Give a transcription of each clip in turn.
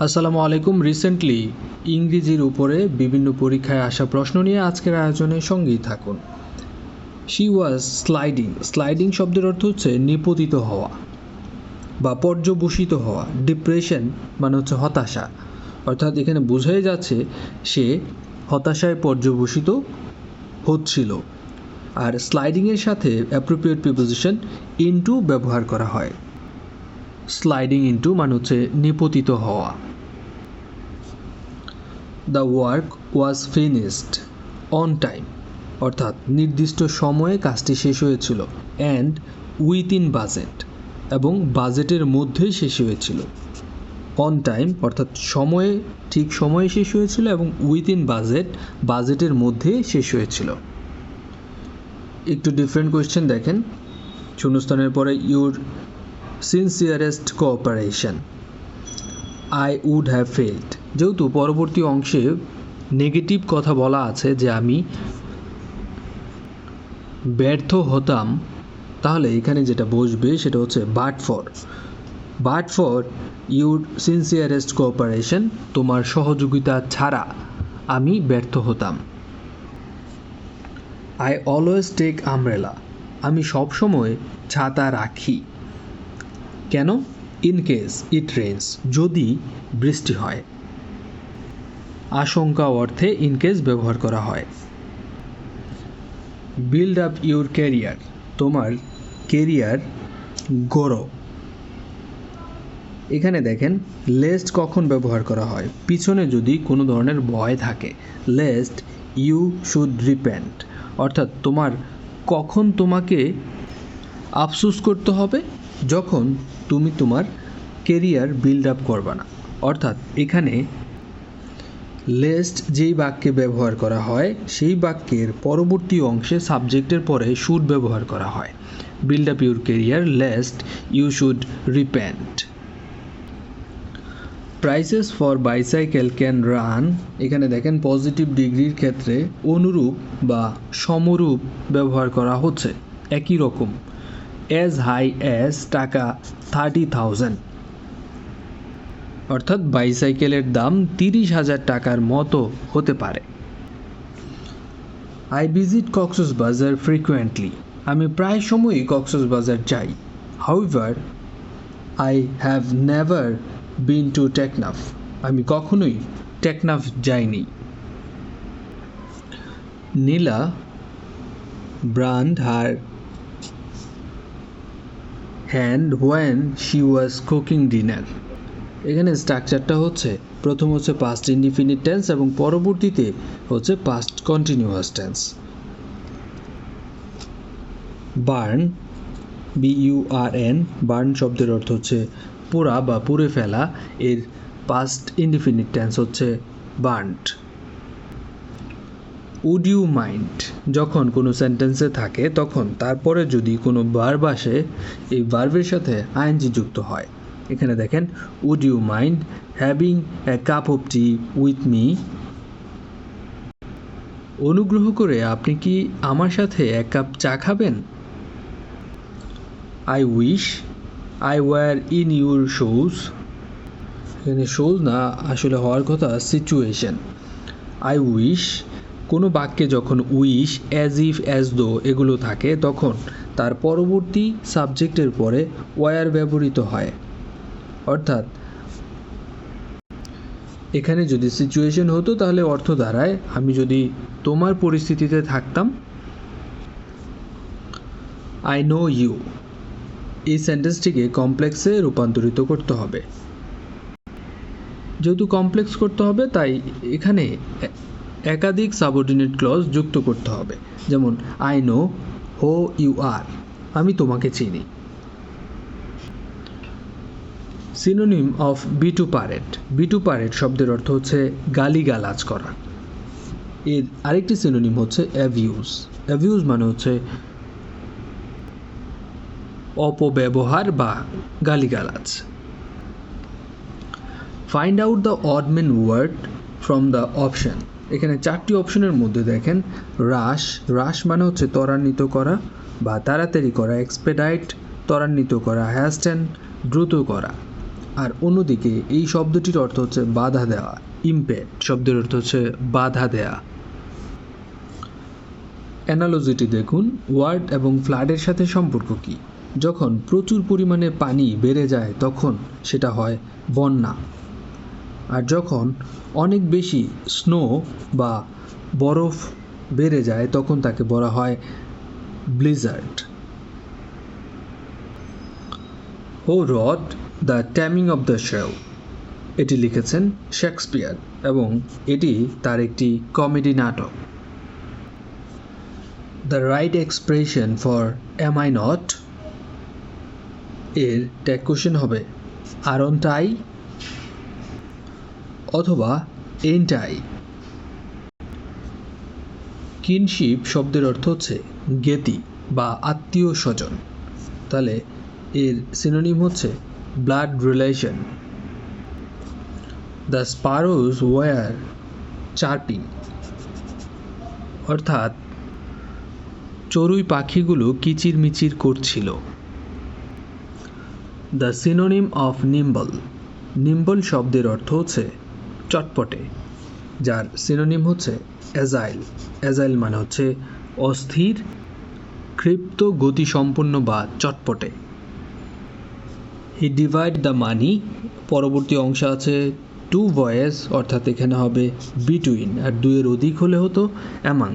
আসসালামু আলাইকুম। রিসেন্টলি ইংরেজির উপরে বিভিন্ন পরীক্ষায় আসা প্রশ্ন নিয়ে আজকের আয়োজনে সঙ্গেই থাকুন। She was sliding. স্লাইডিং শব্দের অর্থ হচ্ছে নিপতিত হওয়া বা পর্যবসিত হওয়া। ডিপ্রেশন মানে হচ্ছে হতাশা, অর্থাৎ এখানে বোঝাই যাচ্ছে সে হতাশায় পর্যবসিত হচ্ছিল। আর স্লাইডিংয়ের সাথে অ্যাপ্রোপ্রিয়েট প্রিপোজিশন ইনটু ব্যবহার করা হয়। স্লাইডিং ইনটু মানে হচ্ছে নিপতিত হওয়া। The work was finished on time, অর্থাৎ নির্দিষ্ট সময়ে কাজটি শেষ হয়েছিল। অ্যান্ড উইথিন বাজেট, এবং বাজেটের মধ্যেই শেষ হয়েছিল। অন টাইম অর্থাৎ সময়ে, ঠিক সময়ে শেষ হয়েছিল, এবং উইথিন বাজেট, বাজেটের মধ্যে শেষ হয়েছিল। একটু ডিফারেন্ট কোয়েশ্চেন দেখেন। শূন্যস্থানের পরে your sincerest cooperation, I would have failed. যেহেতু পরবর্তী অংশে নেগেটিভ কথা বলা আছে যে আমি ব্যর্থ হতাম, তাহলে এখানে যেটা বসবে সেটা হচ্ছে but for your sincerest cooperation, তোমার সহযোগিতা ছাড়া আমি ব্যর্থ হতাম। আই অলওয়েজ টেক আমব্রেলা, আমি সবসময় ছাতা রাখি। কেন? ইন কেস ইট রেন্স, যদি বৃষ্টি হয়। আশঙ্কা অর্থে ইন কেস ব্যবহার করা হয়। বিল্ড আপ ইউর ক্যারিয়ার, তোমার কেরিয়ার গড়ো। এখানে দেখেন লেস্ট কখন ব্যবহার করা হয়, পিছনে যদি কোনো ধরনের ভয় থাকে। লেস্ট ইউ শুড রিপেন্ট, অর্থাৎ তোমাকে আফসোস করতে হবে যখন তুমি তোমার কেরিয়ার বিল্ড আপ করবে না। অর্থাৎ এখানে লেস্ট যেই বাক্যে ব্যবহার করা হয় সেই বাক্যের পরবর্তী অংশে সাবজেক্টের পরে শুড ব্যবহার করা হয়। Build up your career, lest you should repent. Prices for bicycle can run, এখানে দেখেন পজিটিভ ডিগ্রির ক্ষেত্রে অনুরূপ বা সমরূপ ব্যবহার করা হচ্ছে, একই রকম। অ্যাজ হাই অ্যাজ টাকা 30,000, অর্থাৎ বাইসাইকেলের দাম 30,000 টাকার মতো হতে পারে। আই ভিজিট কক্সবাজার ফ্রিকুয়েন্টলি, আমি প্রায় সময়ই কক্সবাজার যাই। However I have never been to Teknaf, আমি কখনোই টেকনাফ যাইনি। নীলা brand her hand when she was cooking dinner. এখানে স্ট্রাকচারটা হচ্ছে, প্রথম হচ্ছে পাস্ট ইনডিফিনিট টেন্স এবং পরবর্তীতে হচ্ছে past continuous tense. Burn, BURN, burn শব্দের অর্থ হচ্ছে পোড়া বা পুড়ে ফেলা, এর পাস্ট ইনডিফিনিট টেন্স হচ্ছে বার্নড। উড ইউ মাইন্ড, যখন কোনো সেন্টেন্সে থাকে তখন তারপরে যদি কোনো ভার্ব আসে, এই ভার্বের সাথে আইএনজি যুক্ত হয়। এখানে দেখেন would you mind having a cup of tea with me, অনুগ্রহ করে আপনি কি আমার সাথে এক কাপ চা খাবেন। I wish I were in your shows, এখানে শোজ না, আসলে হওয়ার কথা সিচুয়েশন। আই উইশ, কোনো বাক্যে যখন wish, as if, as though এগুলো থাকে তখন তার পরবর্তী সাবজেক্টের পরে ওয়ার ব্যবহৃত হয়। অর্থাৎ এখানে যদি সিচুয়েশন হতো তাহলে অর্থ দাঁড়ায় আমি যদি তোমার পরিস্থিতিতে থাকতাম। আই নো ইউ, এই সেন্টেন্সটিকে কমপ্লেক্সে রূপান্তরিত করতে হবে। যেহেতু কমপ্লেক্স করতে হবে তাই এখানে একাধিক সাবঅর্ডিনেট ক্লজ যুক্ত করতে হবে। যেমন আই নো হো ইউ আর, আমি তোমাকে চিনি। সিনোনিম অফ বিটুপারেট, বিটুপারেট শব্দের অর্থ হচ্ছে গালিগালাজ করা। এর আরেকটি সিনোনিম হচ্ছে অ্যাবিউজ। অ্যাবিউজ মানে হচ্ছে অপব্যবহার বা গালিগালাজ। Find out the odd man word from the option, এখানে চারটি অপশনের মধ্যে দেখেন রাশ, রাশ মানে হচ্ছে ত্বরান্বিত করা বা তাড়াতাড়ি করা। এক্সপেডাইট ত্বরান্বিত করা, হ্যাস্টেন দ্রুত করা। আর অন্যদিকে এই শব্দটির অর্থ হচ্ছে বাধা দেওয়া। ইম্পেড শব্দের অর্থ হচ্ছে বাধা দেয়া। অ্যানালজিটি দেখুন, ওয়ার্ড এবং ফ্লাডের সাথে সম্পর্ক কী? যখন প্রচুর পরিমাণে পানি বেড়ে যায় তখন সেটা হয় বন্যা, আর যখন অনেক বেশি স্নো বা বরফ বেড়ে যায় তখন তাকে বলা হয় blizzard. Who wrote the taming of the shrew, এটি লিখেছেন শেক্সপিয়ার এবং এটি তার একটি কমেডি নাটক। The right expression for am I not এর ট্যাগ কোশ্চেন হবে আরন্ট আই অথবা এন্ট আই। কিনশিপ শব্দের অর্থ হচ্ছে জ্ঞেতি বা আত্মীয় স্বজন, তাহলে এর সিনোনিম হচ্ছে blood relation. The sparrows were chirping, অর্থাৎ চড়ুই পাখিগুলো কিচিরমিচির করছিল। The synonym of nimble, nimble শব্দের অর্থ হচ্ছে চটপটে, যার সিনোনিম হচ্ছে অ্যাজাইল। অ্যাজাইল মানে হচ্ছে অস্থির, ক্ষিপ্ত গতিসম্পন্ন বা চটপটে। হি ডিভাইড দ্য মানি, পরবর্তী অংশ আছে টু ভয়েস, অর্থাৎ এখানে হবে বিটুইন, আর দুইয়ের অধিক হলে হতো অ্যামাং।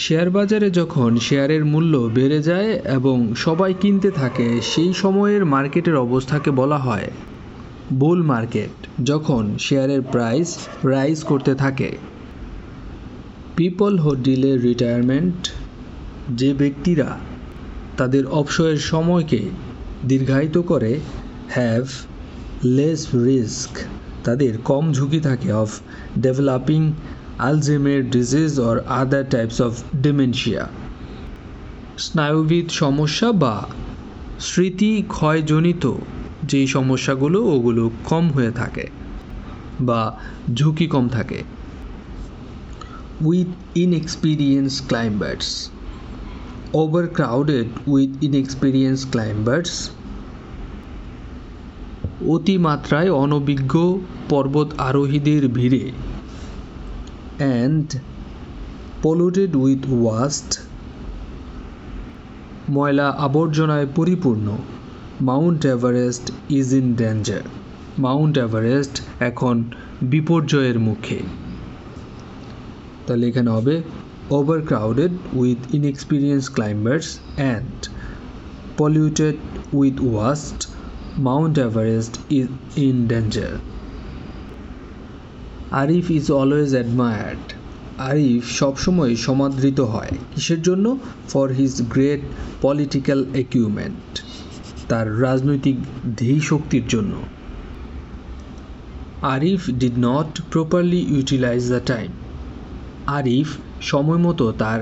শেয়ার বাজারে যখন শেয়ারের মূল্য বেড়ে যায় এবং সবাই কিনতে থাকে সেই সময়ের মার্কেটের অবস্থাকে বলা হয় বুল মার্কেট, যখন শেয়ারের প্রাইস রাইজ করতে থাকে। পিপল হু ডিলে রিটায়ারমেন্ট, যে ব্যক্তিরা তাদের অবসরের সময়কে দীর্ঘায়িত করে, হ্যাভ লেস রিস্ক, তাদের কম ঝুঁকি থাকে of developing Alzheimer disease or other types of dementia, স্নায়ুবিদ সমস্যা বা স্মৃতি ক্ষয়জনিত যেই সমস্যাগুলো ওগুলো কম হয়ে থাকে বা ঝুঁকি কম থাকে। With inexperience climbers, overcrowded with inexperience climbers, অতিমাত্রায় অনভিজ্ঞ পর্বত আরোহীদের ভিড়ে। অ্যান্ড পলিউটেড উইথ ওয়াস্ট, ময়লা আবর্জনায় পরিপূর্ণ। Mount Everest is in danger, Mount Everest এখন বিপর্যয়ের মুখে। তাহলে এখানে হবে overcrowded with inexperience climbers and polluted with waste, Mount Everest is in danger. Arif is always admired, Arif সবসময় সমাদৃত হয় কিসের জন্য? For his great political acumen, তার রাজনৈতিক ধী শক্তির জন্য। Arif did not properly utilise the time, Arif সময় মতো তার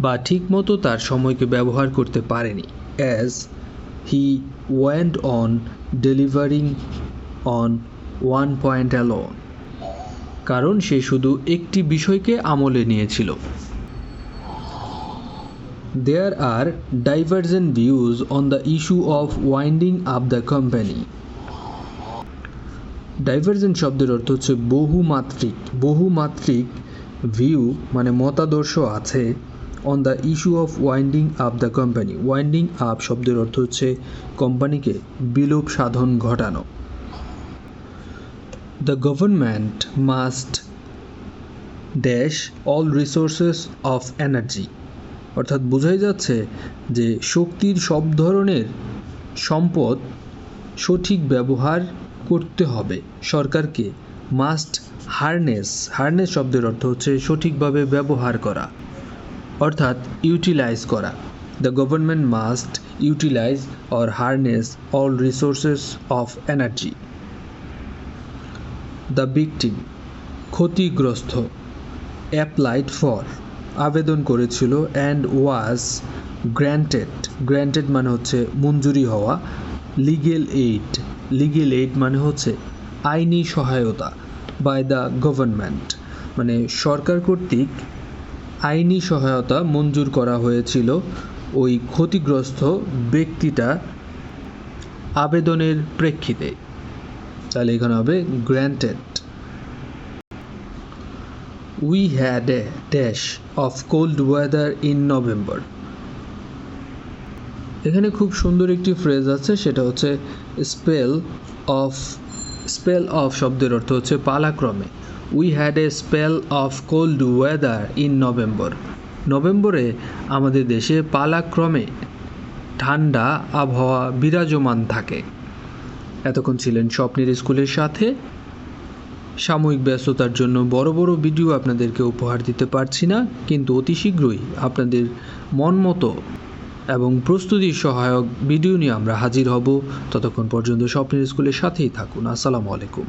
বা ঠিক মতো তার সময়কে ব্যবহার করতে পারেনি। As he went on delivering on one point alone, কারণ সে শুধু একটি বিষয়কে আমলে নিয়েছিল। There are divergent views on the issue of winding up the company. Divergent শব্দের অর্থ হচ্ছে বহুমাত্রিক, বহুমাত্রিক ভিউ মানে মতাদর্শ আছে on the issue of winding up the company. Winding up শব্দের অর্থ হচ্ছে কোম্পানিকে বিলোপ সাধন ঘটানো। The government must dash all resources of energy, অর্থাৎ বোঝাই যাচ্ছে যে শক্তির সব ধরনের সম্পদ সঠিক ব্যবহার করতে হবে সরকারকে। মাস্ট হারনেস, হারনেস শব্দের অর্থ হচ্ছে সঠিকভাবে ব্যবহার করা অর্থাৎ ইউটিলাইজ করা। The government must utilise or harness all resources of energy. The victim ক্ষতিগ্রস্ত, অ্যাপ্লাইড ফর আবেদন করেছিল, অ্যান্ড ওয়াজ গ্র্যান্টেড, গ্র্যান্টেড মানে হচ্ছে মঞ্জুরি হওয়া, লিগেল এইড, লিগেল এইড মানে হচ্ছে আইনি সহায়তা, বাই দ্য গভর্নমেন্ট মানে সরকার কর্তৃক আইনি সহায়তা মঞ্জুর করা হয়েছিল ওই ক্ষতিগ্রস্ত ব্যক্তিটা আবেদনের প্রেক্ষিতে, তাহলে এখানে হবে granted. We had a dash of cold weather in November. এখানে খুব সুন্দর একটি ফ্রেজ আছে, সেটা হচ্ছে স্পেল অফ শব্দের অর্থ হচ্ছে পালাক্রমে। We had a spell of cold weather in November. নভেম্বরে আমাদের দেশে পালাক্রমে ঠান্ডা আবহাওয়া বিরাজমান থাকে। এতক্ষণ ছিলেন স্বপ্নের স্কুলের সাথে। সাময়িক ব্যস্ততার জন্য বড় বড় ভিডিও আপনাদেরকে উপহার দিতে পারছি না, কিন্তু অতি শীঘ্রই আপনাদের মন মতো এবং প্রস্তুতির সহায়ক ভিডিও নিয়ে আমরা হাজির হব। ততক্ষণ পর্যন্ত স্বপ্নের স্কুলের সাথেই থাকুন। আসসালামু আলাইকুম।